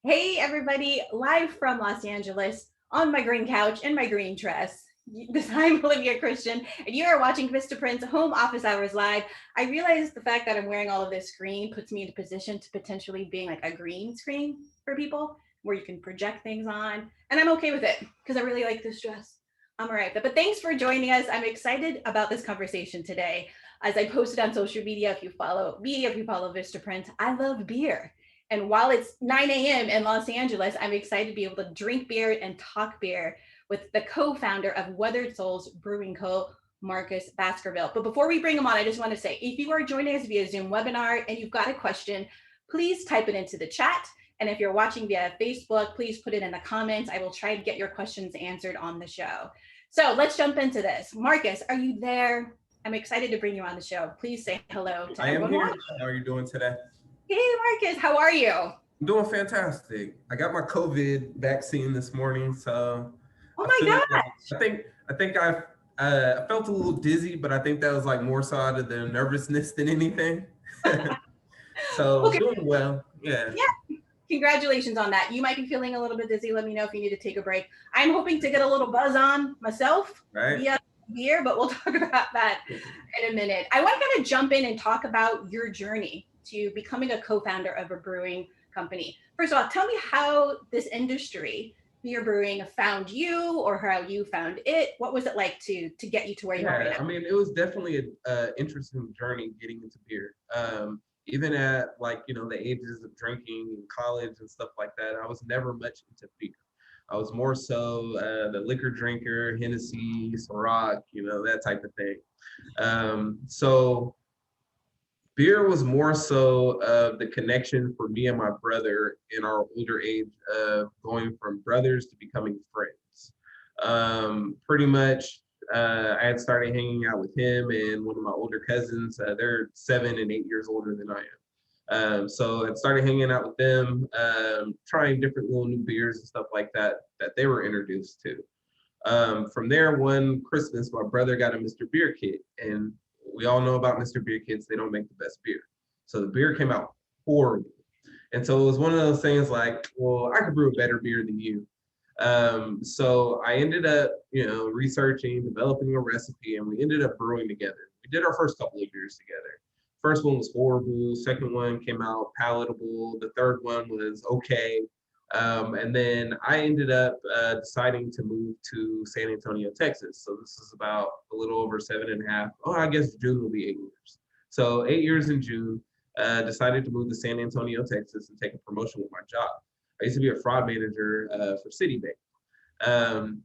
Hey, everybody, live from Los Angeles on my green couch in my green dress. I'm Olivia Christian, and you are watching Vistaprint's Home Office Hours Live. I realize the fact that I'm wearing all of this green puts me into position to potentially being like a green screen for people where you can project things on, and I'm okay with it because I really like this dress. I'm all right. But thanks for joining us. I'm excited about this conversation today. As I posted on social media, if you follow me, if you follow Vistaprint, I love beer. And while it's 9 a.m. in Los Angeles, I'm excited to be able to drink beer and talk beer with the co-founder of Weathered Souls Brewing Co., Marcus Baskerville. But before we bring him on, I just want to say, if you are joining us via Zoom webinar and you've got a question, please type it into the chat. And if you're watching via Facebook, please put it in the comments. I will try to get your questions answered on the show. So let's jump into this. Marcus, are you there? I'm excited to bring you on the show. Please say hello to I am everyone here. watching. How are you doing today? Hey, Marcus, how are you? I'm doing fantastic. I got my COVID vaccine this morning, so Oh I my feel God. I felt a little dizzy, but I think that was like more so out of the nervousness than anything. So Okay. doing well. Yeah. Yeah. Congratulations on that. You might be feeling a little bit dizzy. Let me know if you need to take a break. I'm hoping to get a little buzz on myself Right. via beer, but we'll talk about that in a minute. I want to kind of jump in and talk about your journey to becoming a co-founder of a brewing company. First of all, tell me how this industry, beer brewing, found you, or how you found it. What was it like to get you to where you are right Yeah. now? I mean, it was definitely a interesting journey getting into beer. Even at the ages of drinking in college and stuff like that, I was never much into beer. I was more so the liquor drinker, Hennessy, Ciroc, that type of thing. So beer was more so the connection for me and my brother in our older age of going from brothers to becoming friends. Pretty much, I had started hanging out with him and one of my older cousins. They're 7 and 8 years older than I am. So I started hanging out with them, trying different little new beers and stuff like that that they were introduced to. From there, one Christmas, my brother got a Mr. Beer kit, and we all know about Mr. Beer kits. They don't make the best beer. So the beer came out horrible. And so it was one of those things like, well, I could brew a better beer than you. So I ended up, researching, developing a recipe, and we ended up brewing together. We did our first couple of beers together. First one was horrible. Second one came out palatable. The third one was okay. And then I ended up deciding to move to San Antonio, Texas. So this is about a little over 7.5. Oh, I guess June will be 8 years. So 8 years in June. Decided to move to San Antonio, Texas, and take a promotion with my job. I used to be a fraud manager for Citibank.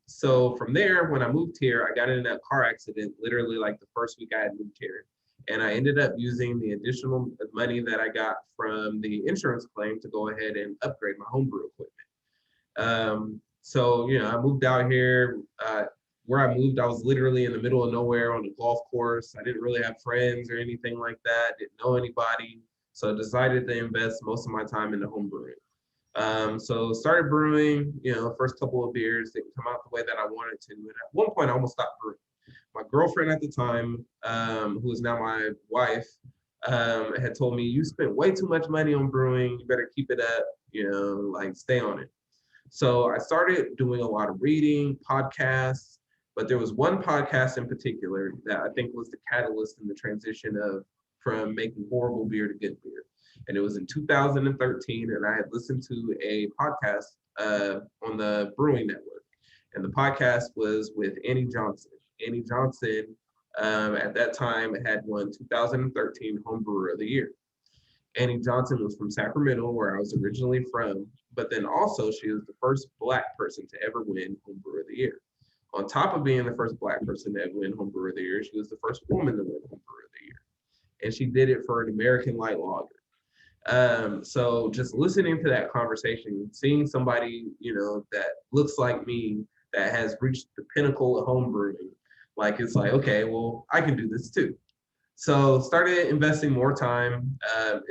So from there, when I moved here, I got in a car accident literally like the first week I had moved here. And I ended up using the additional money that I got from the insurance claim to go ahead and upgrade my homebrew equipment. So I moved out here. Where I moved, I was literally in the middle of nowhere on a golf course. I didn't really have friends or anything like that. Didn't know anybody. So I decided to invest most of my time into home brewing. So started brewing, first couple of beers didn't come out the way that I wanted to. And at one point I almost stopped brewing. My girlfriend at the time, who is now my wife, had told me, you spent way too much money on brewing. You better keep it up, like stay on it. So I started doing a lot of reading, podcasts, but there was one podcast in particular that I think was the catalyst in the transition of from making horrible beer to good beer. And it was in 2013, and I had listened to a podcast on the Brewing Network. And the podcast was with Annie Johnson. Annie Johnson at that time had won 2013 Home Brewer of the Year. Annie Johnson was from Sacramento, where I was originally from, but then also she was the first Black person to ever win Home Brewer of the Year. On top of being the first Black person to ever win Home Brewer of the Year, she was the first woman to win Home Brewer of the Year. And she did it for an American light lager. So just listening to that conversation, seeing somebody, that looks like me, that has reached the pinnacle of home brewing, like it's like, okay, well, I can do this too. So started investing more time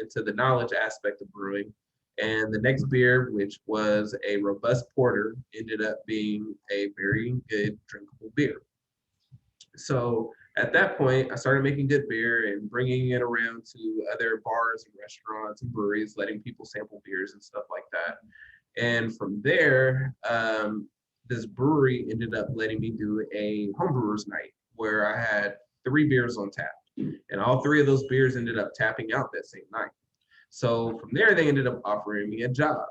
into the knowledge aspect of brewing. And the next beer, which was a robust porter, ended up being a very good drinkable beer. So at that point, I started making good beer and bringing it around to other bars and restaurants and breweries, letting people sample beers and stuff like that. And from there, this brewery ended up letting me do a homebrewers night where I had 3 beers on tap. And all 3 of those beers ended up tapping out that same night. So from there, they ended up offering me a job.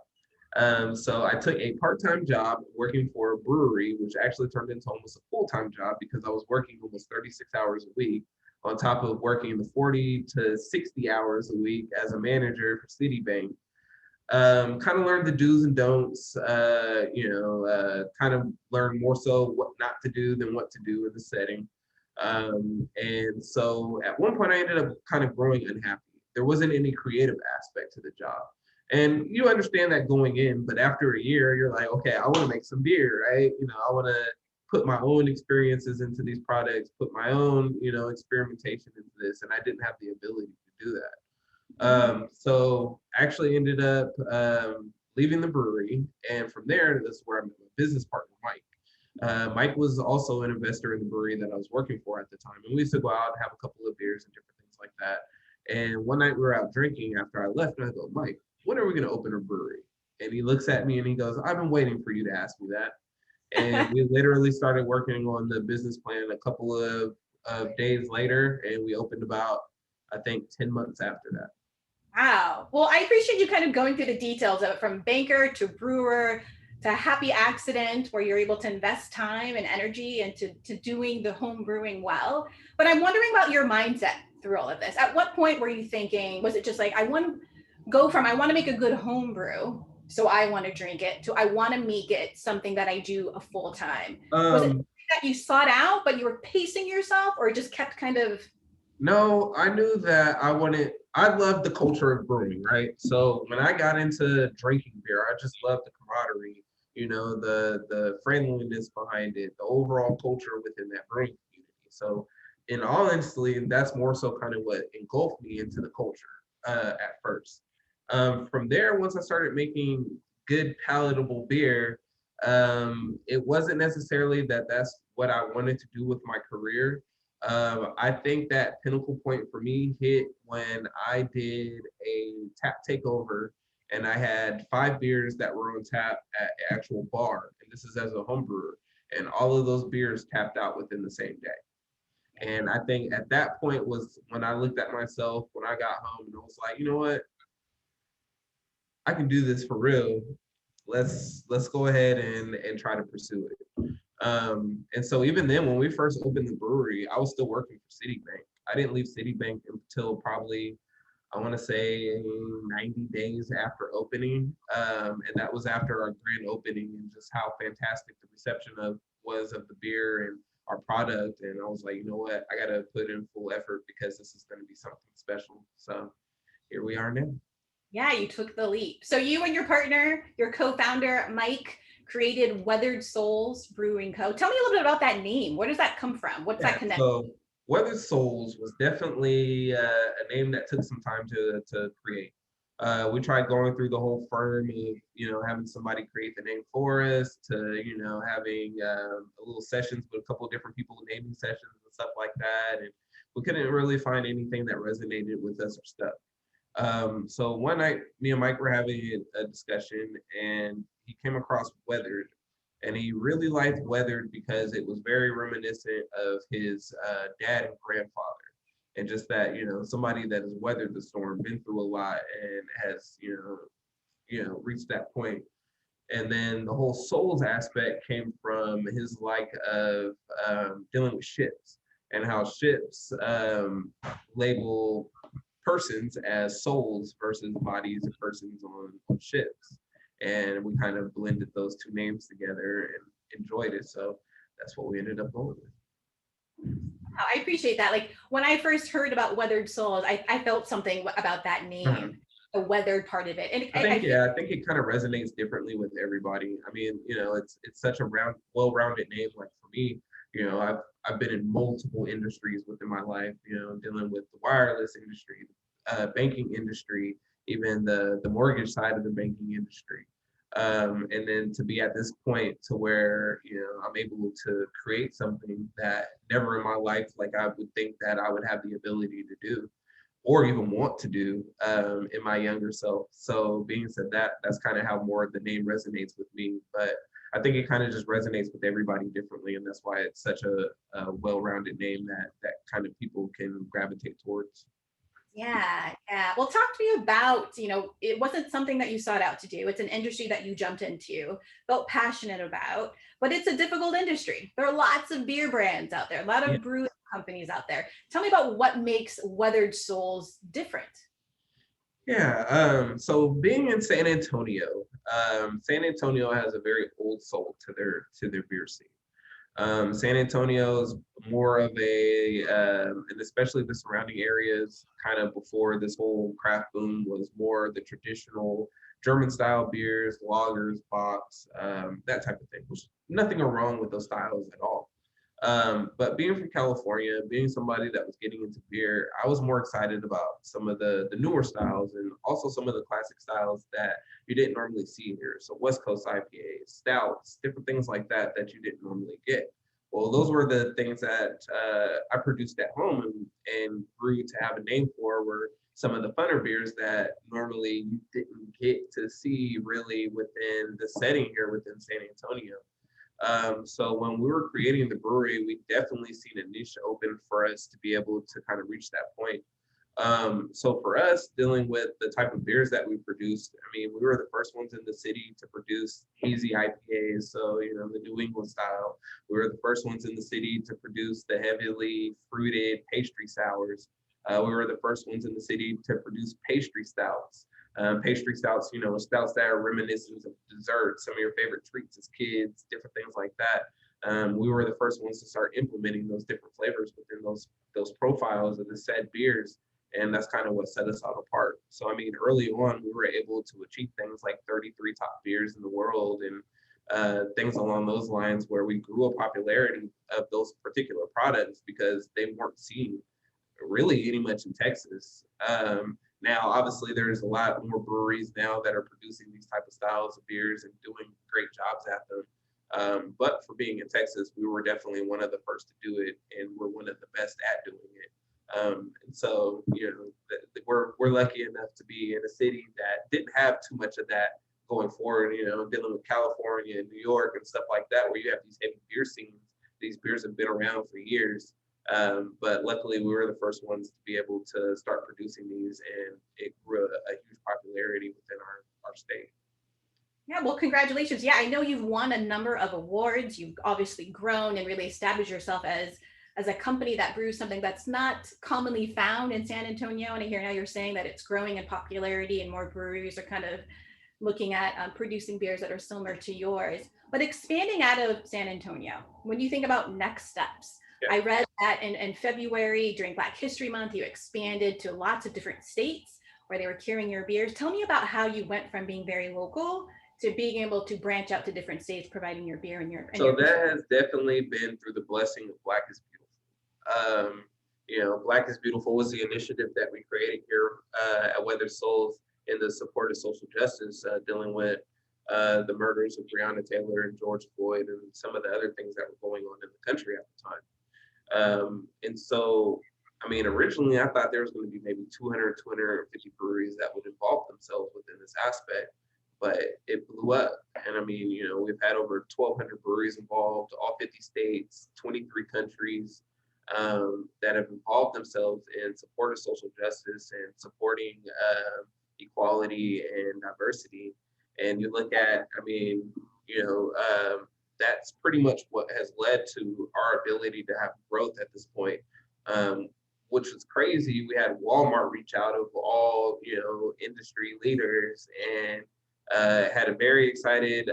So I took a part-time job working for a brewery, which actually turned into almost a full-time job because I was working almost 36 hours a week on top of working the 40 to 60 hours a week as a manager for Citibank. Kind of learned the do's and don'ts, kind of learned more so what not to do than what to do in the setting. And so at one point I ended up kind of growing unhappy. There wasn't any creative aspect to the job. And you understand that going in, but after a year, you're like, okay, I want to make some beer, right? I want to put my own experiences into these products, put my own, experimentation into this. And I didn't have the ability to do that. So actually ended up leaving the brewery, and from there, this is where I met my business partner, Mike. Mike was also an investor in the brewery that I was working for at the time, and we used to go out and have a couple of beers and different things like that. And one night we were out drinking after I left, and I go, Mike, when are we going to open a brewery? And he looks at me and he goes, I've been waiting for you to ask me that. And we literally started working on the business plan a couple of days later, and we opened about, I think, 10 months after that. Wow. Well, I appreciate you kind of going through the details of it, from banker to brewer to happy accident, where you're able to invest time and energy into doing the home brewing well. But I'm wondering about your mindset through all of this. At what point were you thinking, was it just like, I want to go from, I want to make a good home brew, so I want to drink it, to I want to make it something that I do a full time? Was it that you sought out, but you were pacing yourself, or just kept kind of? No, I knew that I loved the culture of brewing, right? So when I got into drinking beer, I just loved the camaraderie, the friendliness behind it, the overall culture within that brewing community. So in all honesty, that's more so kind of what engulfed me into the culture at first. From there, once I started making good palatable beer, it wasn't necessarily that that's what I wanted to do with my career. I think that pinnacle point for me hit when I did a tap takeover, and I had 5 beers that were on tap at an actual bar, and this is as a home brewer, and all of those beers tapped out within the same day. And I think at that point was when I looked at myself when I got home, and I was like, you know what, I can do this for real. Let's go ahead and try to pursue it. And so even then, when we first opened the brewery, I was still working for Citibank. I didn't leave Citibank until probably, I want to say, 90 days after opening. And that was after our grand opening, and just how fantastic the reception was of the beer and our product. And I was like, you know what, I got to put in full effort because this is going to be something special. So here we are now. Yeah, you took the leap. So you and your partner, your co-founder, Mike, created Weathered Souls Brewing Co. Tell me a little bit about that name. Where does that come from? What's that connection? So Weathered Souls was definitely a name that took some time to create. We tried going through the whole firm of, having somebody create the name for us, to, having a little sessions with a couple of different people, naming sessions and stuff like that. And we couldn't really find anything that resonated with us or stuff. So one night, me and Mike were having a discussion, and he came across Weathered, and he really liked Weathered because it was very reminiscent of his dad and grandfather, and just that, somebody that has weathered the storm, been through a lot, and has, reached that point. And then the whole souls aspect came from his like of dealing with ships, and how ships label persons as souls versus bodies and persons on ships. And we kind of blended those two names together and enjoyed it. So that's what we ended up going with. I appreciate that. Like, when I first heard about Weathered Souls, I felt something about that name, the weathered part of it. And I think it kind of resonates differently with everybody. I mean, it's such a well-rounded name. Like for me, I've been in multiple industries within my life, dealing with the wireless industry, banking industry, even the mortgage side of the banking industry. And then to be at this point to where, I'm able to create something that never in my life, like I would think that I would have the ability to do, or even want to do in my younger self. So being said that, that's kind of how more of the name resonates with me. But I think it kind of just resonates with everybody differently, and that's why it's such a well-rounded name that kind of people can gravitate towards. Yeah, yeah. Well, talk to me about, it wasn't something that you sought out to do. It's an industry that you jumped into, felt passionate about, but it's a difficult industry. There are lots of beer brands out there, a lot Yeah. of brewing companies out there. Tell me about what makes Weathered Souls different. Yeah. So being in San Antonio, San Antonio has a very old soul to their beer scene. San Antonio is more of and especially the surrounding areas, kind of before this whole craft boom, was more the traditional German style beers, lagers, bocks, that type of thing. Which nothing wrong with those styles at all. But being from California, being somebody that was getting into beer, I was more excited about some of the newer styles and also some of the classic styles that you didn't normally see here. So West Coast IPAs, stouts, different things like that that you didn't normally get. Well, those were the things that I produced at home and grew to have a name for. Were some of the funner beers that normally you didn't get to see really within the setting here within San Antonio. So when we were creating the brewery, we definitely seen a niche open for us to be able to kind of reach that point. So for us, dealing with the type of beers that we produced, I mean, we were the first ones in the city to produce hazy IPAs, so the New England style. We were the first ones in the city to produce the heavily fruited pastry sours. We were the first ones in the city to produce pastry stouts. Pastry stouts, stouts that are reminiscent of dessert, some of your favorite treats as kids, different things like that. We were the first ones to start implementing those different flavors within those profiles of the said beers, and that's kind of what set us all apart. So I mean, early on, we were able to achieve things like 33 top beers in the world and things along those lines, where we grew a popularity of those particular products because they weren't seen really any much in Texas. Now, obviously, there's a lot more breweries now that are producing these type of styles of beers and doing great jobs at them. But for being in Texas, we were definitely one of the first to do it, and we're one of the best at doing it. And so, we're lucky enough to be in a city that didn't have too much of that going forward. Dealing with California and New York and stuff like that, where you have these heavy beer scenes. These beers have been around for years. But luckily, we were the first ones to be able to start producing these, and it grew a huge popularity within our state. Yeah, well, congratulations. Yeah, I know you've won a number of awards. You've obviously grown and really established yourself as a company that brews something that's not commonly found in San Antonio. And I hear now you're saying that it's growing in popularity and more breweries are kind of looking at producing beers that are similar to yours. But expanding out of San Antonio, when you think about next steps, Yeah. I read that in February during Black History Month, you expanded to lots of different states where they were carrying your beers. Tell me about how you went from being very local to being able to branch out to different states, providing your beer and So your that has definitely been through the blessing of Black is Beautiful. Black is Beautiful was the initiative that we created here at Weathered Souls in the support of social justice, dealing with the murders of Breonna Taylor and George Floyd and some of the other things that were going on in the country at the time. And so, I mean, originally I thought there was going to be maybe 200, 250 breweries that would involve themselves within this aspect, but it blew up. And I mean, we've had over 1,200 breweries involved, all 50 states, 23 countries that have involved themselves in support of social justice and supporting equality and diversity. And you look at, I mean, that's pretty much what has led to our ability to have growth at this point, which was crazy. We had Walmart reach out of all, industry leaders, and had a very excited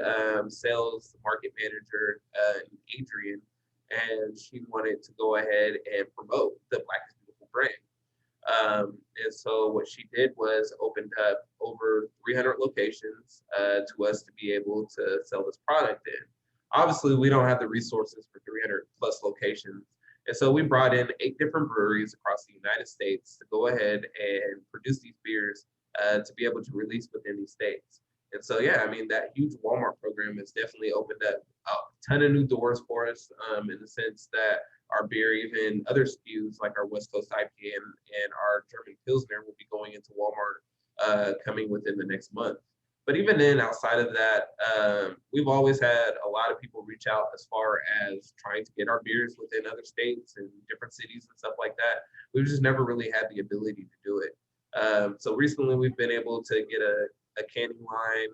sales market manager, Adrian, and she wanted to go ahead and promote the Black is Beautiful brand. And so what she did was opened up over 300 locations to us to be able to sell this product in. Obviously, we don't have the resources for 300 plus locations. And so we brought in 8 different breweries across the United States to go ahead and produce these beers to be able to release within these states. And so, yeah, I mean, that huge Walmart program has definitely opened up a ton of new doors for us in the sense that our beer, even other SKUs like our West Coast IPA and our German Pilsner will be going into Walmart coming within the next month. But even then, outside of that, we've always had a lot of people reach out as far as trying to get our beers within other states and different cities and stuff like that. We've just never really had the ability to do it. So recently, we've been able to get a canning line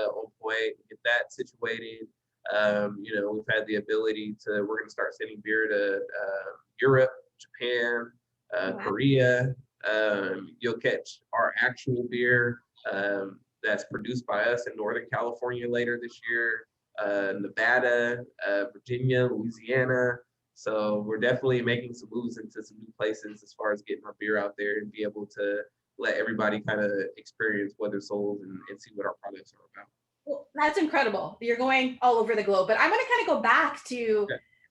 on point, get that situated. We've had the ability to, we're going to start sending beer to Europe, Japan, Wow. Korea. You'll catch our actual beer that's produced by us in Northern California later this year, Nevada, Virginia, Louisiana. So we're definitely making some moves into some new places as far as getting our beer out there and be able to let everybody kind of experience Weathered Souls and see what our products are about. Well, that's incredible. You're going all over the globe, but I want to kind of go back to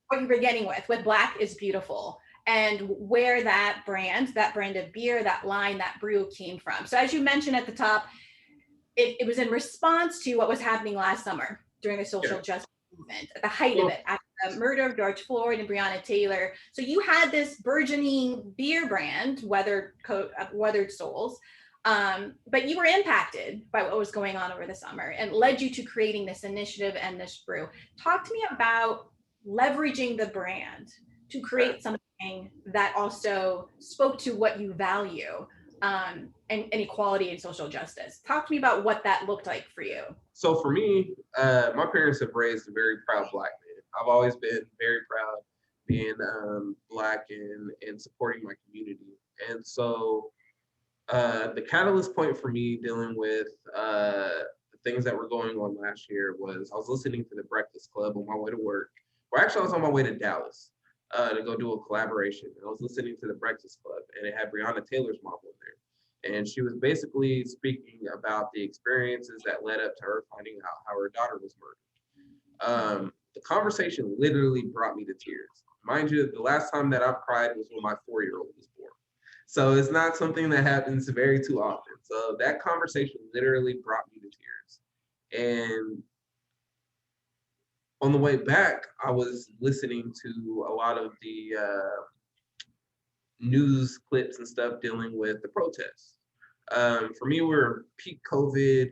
what you were beginning with Black is Beautiful, and where that brand of beer, that line, that brew came from. So as you mentioned at the top, it was in response to what was happening last summer during the social justice movement, at the height of it, after the murder of George Floyd and Breonna Taylor. So you had this burgeoning beer brand, Weathered Souls, but you were impacted by what was going on over the summer and led you to creating this initiative and this brew. Talk to me about leveraging the brand to create something that also spoke to what you value, and equality and social justice. Talk to me about what that looked like for you. So for me, my parents have raised a very proud Black man. I've always been very proud being Black and supporting my community. And so the catalyst point for me dealing with the things that were going on last year was I was listening to the Breakfast Club on my way to work. Or actually, I was on my way to Dallas to go do a collaboration. And I was listening to the Breakfast Club, and it had Breonna Taylor's mom on there. And she was basically speaking about the experiences that led up to her finding out how her daughter was murdered. The conversation literally brought me to tears. Mind you, the last time that I've cried was when my 4-year-old was born. So it's not something that happens very too often. So that conversation literally brought me to tears. And on the way back, I was listening to a lot of the news clips and stuff dealing with the protests. For me, we're peak COVID.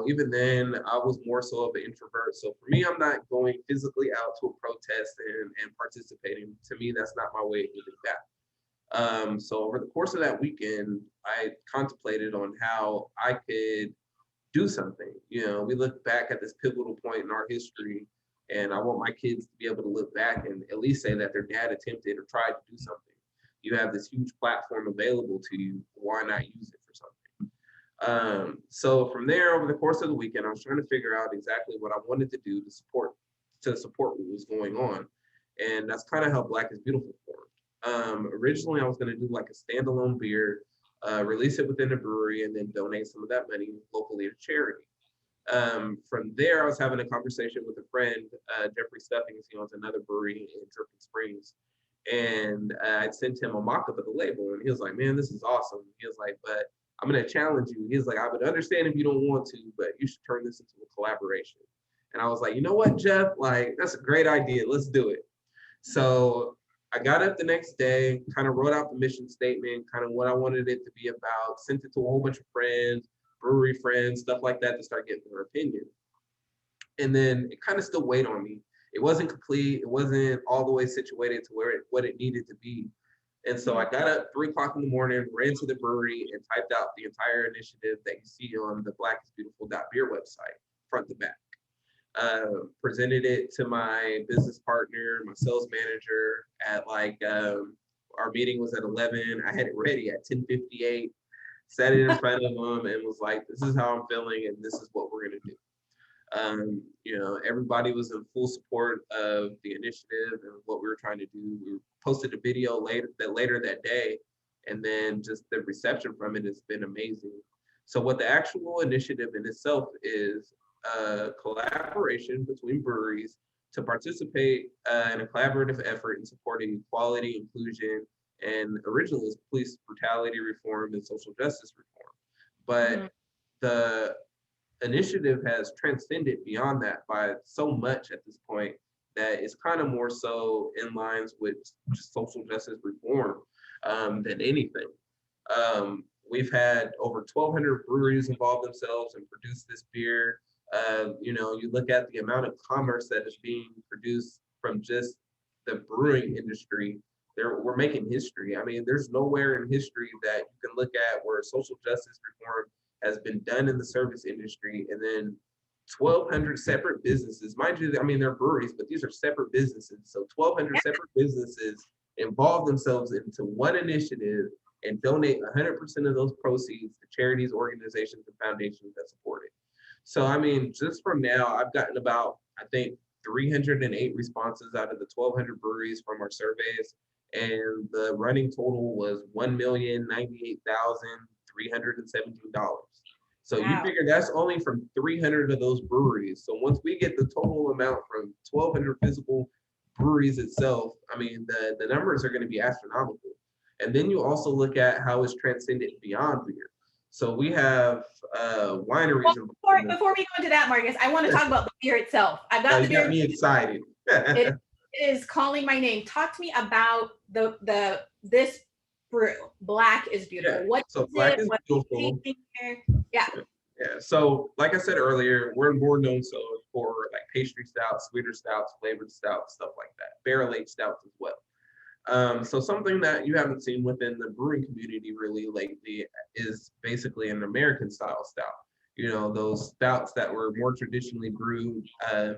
Even then, I was more so of an introvert. So for me, I'm not going physically out to a protest and participating. To me, that's not my way of giving back. So over the course of that weekend, I contemplated on how I could do something. We look back at this pivotal point in our history, and I want my kids to be able to look back and at least say that their dad attempted or tried to do something. You have this huge platform available to you. Why not use it for something? So from there, over the course of the weekend, I was trying to figure out exactly what I wanted to do to support what was going on. And that's kind of how Black is Beautiful formed. Originally, I was going to do like a standalone beer, release it within the brewery, and then donate some of that money locally to charity. From there, I was having a conversation with a friend, Jeffrey Stuffings. He owns another brewery in Dripping Springs. And I'd sent him a mock-up of the label, and he was like, man, this is awesome. He was like, but I'm going to challenge you. He was like, I would understand if you don't want to, but you should turn this into a collaboration. And I was like, you know what, Jeff? Like, that's a great idea. Let's do it. So I got up the next day, kind of wrote out the mission statement, kind of what I wanted it to be about, sent it to a whole bunch of friends, brewery friends, stuff like that, to start getting their opinion. And then it kind of still weighed on me. It wasn't complete. It wasn't all the way situated to what it needed to be. And so I got up 3 o'clock in the morning, ran to the brewery, and typed out the entire initiative that you see on the blackisbeautiful.beer website, front to back. Presented it to my business partner, my sales manager at our meeting was at 11. I had it ready at 10:58, sat it in front of them and was like, this is how I'm feeling and this is what we're going to do. Everybody was in full support of the initiative and what we were trying to do. We posted a video later that day, and then just the reception from it has been amazing. So what the actual initiative in itself is a collaboration between breweries to participate in a collaborative effort in supporting equality, inclusion, and originally it's police brutality reform and social justice reform. But the initiative has transcended beyond that by so much at this point that is kind of more so in lines with just social justice reform than anything. We've had over 1,200 breweries involve themselves and produce this beer. You know, you look at the amount of commerce that is being produced from just the brewing industry. We're making history. I mean, there's nowhere in history that you can look at where social justice reform has been done in the service industry, and then 1,200 separate businesses. Mind you, I mean, they're breweries, but these are separate businesses. So 1,200 separate businesses involve themselves into one initiative and donate 100% of those proceeds to charities, organizations, and foundations that support it. So, I mean, just from now, I've gotten about, I think, 308 responses out of the 1,200 breweries from our surveys, and the running total was $1,098,317. So you Wow. figure that's only from 300 of those breweries. So once we get the total amount from 1,200 physical breweries itself, I mean, the numbers are going to be astronomical. And then you also look at how it's transcended beyond beer. So we have Well, wineries. before we go into that, Marcus, I want to talk about the beer itself. I've Now got the you got beer. me excited. It is calling my name. Talk to me about this brew. Black is beautiful. Yeah. What So is black it? is What beautiful. here? Yeah. Yeah. So like I said earlier, we're more known so for like pastry stouts, sweeter stouts, flavored stouts, stuff like that. Barrel aged stouts as well. So something that you haven't seen within the brewing community really lately is basically an American style stout. You know, those stouts that were more traditionally brewed,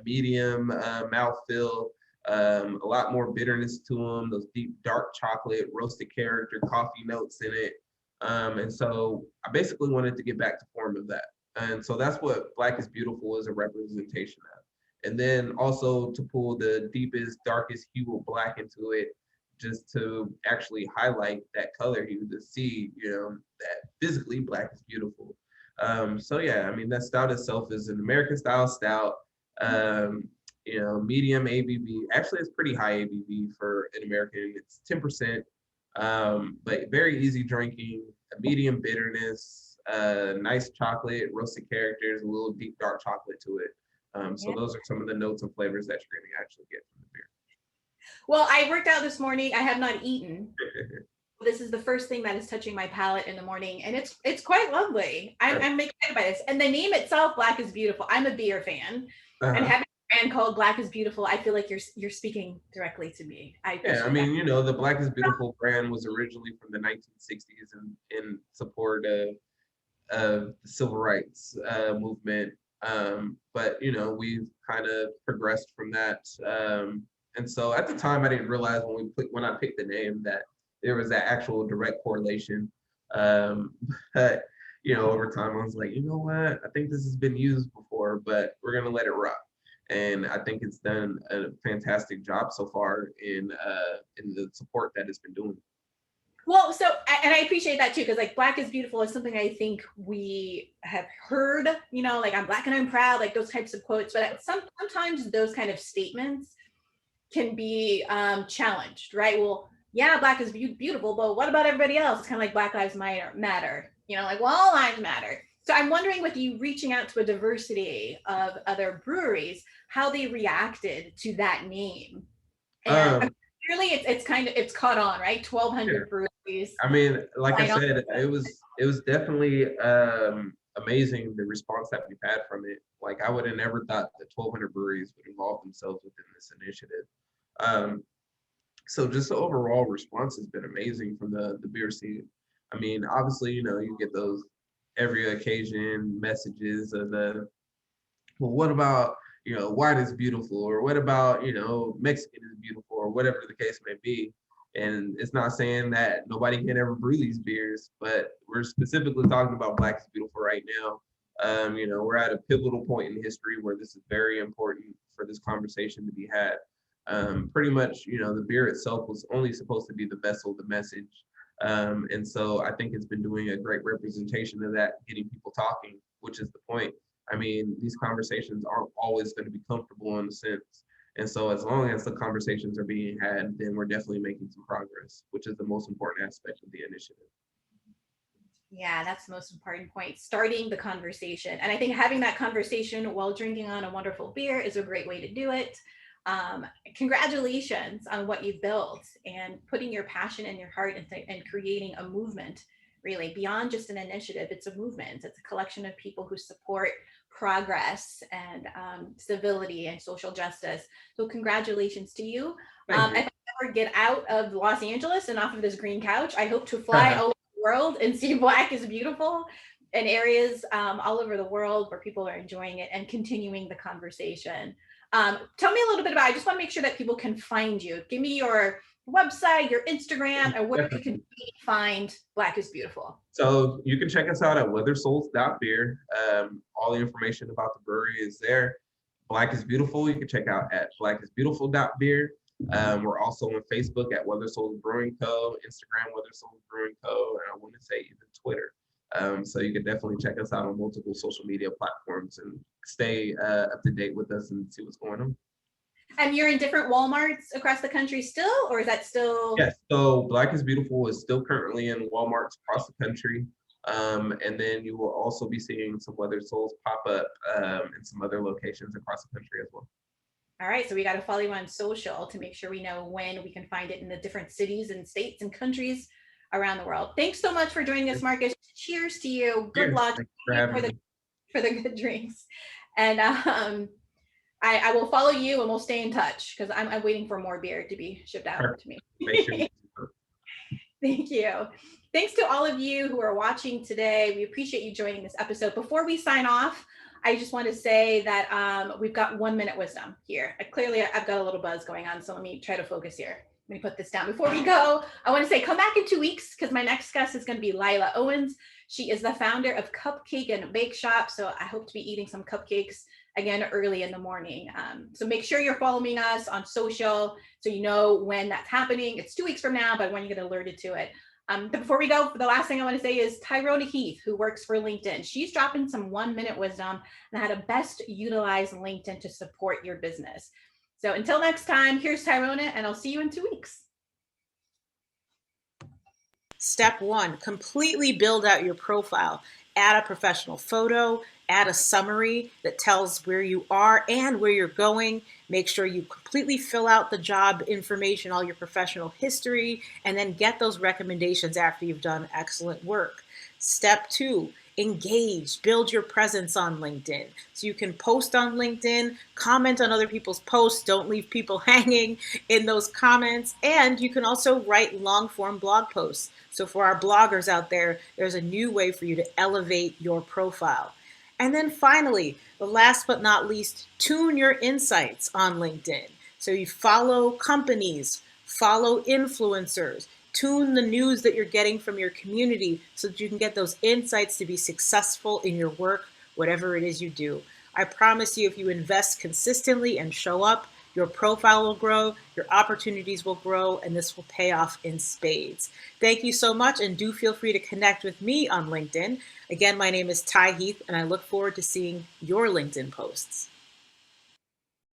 medium mouthfeel, a lot more bitterness to them, those deep dark chocolate, roasted character, coffee notes in it. And so I basically wanted to get back to form of that. And so that's what Black is Beautiful is a representation of. And then also to pull the deepest, darkest hue of black into it, just to actually highlight that color hue to see, you know, that physically black is beautiful. So yeah, I mean that stout itself is an American style stout. You know, medium ABV. Actually, it's pretty high ABV for an American. It's 10%, but very easy drinking. A medium bitterness, nice chocolate, roasted characters, a little deep dark chocolate to it. So Yeah. those are some of the notes and flavors that you're going to actually get from the beer. Well, I worked out this morning. I have not eaten. This is the first thing that is touching my palate in the morning, and it's quite lovely. I'm excited by this. And the name itself, Black is Beautiful. I'm a beer fan, and Uh-huh. having a brand called Black is Beautiful, I feel like you're speaking directly to me. I Yeah, I appreciate that. mean, you know, the Black is Beautiful brand was originally from the 1960s and in support of the civil rights movement. But you know, we've kind of progressed from that. And so at the time, I didn't realize when I picked the name that there was that actual direct correlation. Um, but you know, over time, I was like, you know what? I think this has been used before, but we're gonna let it rock. And I think it's done a fantastic job so far in the support that it's been doing. Well, so and I appreciate that too, because like Black is Beautiful is something I think we have heard, you know, like I'm Black and I'm proud, like those types of quotes. But sometimes those kind of statements can be challenged, right? Well, yeah, Black is beautiful, but what about everybody else? It's kind of like Black Lives Matter, you know, like, well, all lives matter. So I'm wondering, with you reaching out to a diversity of other breweries, how they reacted to that name. And Um, clearly it's caught on, right? yeah. 1,200 breweries. I mean, like I Why not? said, it was definitely amazing the response that we've had from it. Like I would have never thought that 1,200 breweries would involve themselves within this initiative. Um, so just the overall response has been amazing from the beer scene. I mean, obviously, you know, you get those every occasion messages of the, well, what about, you know, white is beautiful, or what about, you know, Mexican is beautiful, or whatever the case may be. And it's not saying that nobody can ever brew these beers, but we're specifically talking about Black is Beautiful right now. You know, we're at a pivotal point in history where this is very important for this conversation to be had. Pretty much, you know, the beer itself was only supposed to be the vessel, the message. And so I think it's been doing a great representation of that, getting people talking, which is the point. I mean, these conversations aren't always going to be comfortable in a sense. And so as long as the conversations are being had, then we're definitely making some progress, which is the most important aspect of the initiative. Yeah, that's the most important point. Starting the conversation. And I think having that conversation while drinking on a wonderful beer is a great way to do it. Congratulations on what you've built and putting your passion and your heart and creating a movement, really beyond just an initiative. It's a movement. It's a collection of people who support progress and civility and social justice. So congratulations to you. Thank you. If I ever get out of Los Angeles and off of this green couch, I hope to fly all over the world and see Black is Beautiful in areas all over the world where people are enjoying it and continuing the conversation. Tell me a little bit about, I just want to make sure that people can find you. Give me your website, your Instagram, and where you can find Black is Beautiful. So you can check us out at weatheredsouls.beer. All the information about the brewery is there. Black is Beautiful, you can check out at blackisbeautiful.beer. We're also on Facebook at Weathered Souls Brewing Co., Instagram Weathered Souls Brewing Co., and I want to say even Twitter. So you can definitely check us out on multiple social media platforms and stay up to date with us and see what's going on. And you're in different Walmarts across the country still, or is that still? Yes, so Black is Beautiful is still currently in Walmarts across the country. And then you will also be seeing some Weathered Souls pop up in some other locations across the country as well. All right, so we got to follow you on social to make sure we know when we can find it in the different cities and states and countries around the world. Thanks so much for joining us, Marcus. Cheers to you. Good luck for the good drinks. And I will follow you and we'll stay in touch because I'm waiting for more beer to be shipped out to me. Thank you. Thanks to all of you who are watching today. We appreciate you joining this episode. Before we sign off, I just want to say that we've got 1 minute wisdom here. Clearly, I've got a little buzz going on, so let me try to focus here. Let me put this down. Before we go, I want to say come back in 2 weeks because my next guest is going to be Lila Owens. She is the founder of Cupcake and Bake Shop, so I hope to be eating some cupcakes again early in the morning. So make sure you're following us on social so you know when that's happening. It's 2 weeks from now, but when you get alerted to it. But before we go, the last thing I want to say is Tyrona Heath, who works for LinkedIn. She's dropping some 1 minute wisdom on how to best utilize LinkedIn to support your business. So until next time, here's Tyrona, and I'll see you in 2 weeks. Step 1, completely build out your profile. Add a professional photo, add a summary that tells where you are and where you're going. Make sure you completely fill out the job information, all your professional history, and then get those recommendations after you've done excellent work. Step 2, engage, build your presence on LinkedIn. So you can post on LinkedIn, comment on other people's posts, don't leave people hanging in those comments, and you can also write long form blog posts. So for our bloggers out there, there's a new way for you to elevate your profile. And then finally, the last but not least, tune your insights on LinkedIn. So you follow companies, follow influencers, tune the news that you're getting from your community so that you can get those insights to be successful in your work, whatever it is you do. I promise you, if you invest consistently and show up, your profile will grow, your opportunities will grow, and this will pay off in spades. Thank you so much, and do feel free to connect with me on LinkedIn. Again, my name is Ty Heath, and I look forward to seeing your LinkedIn posts.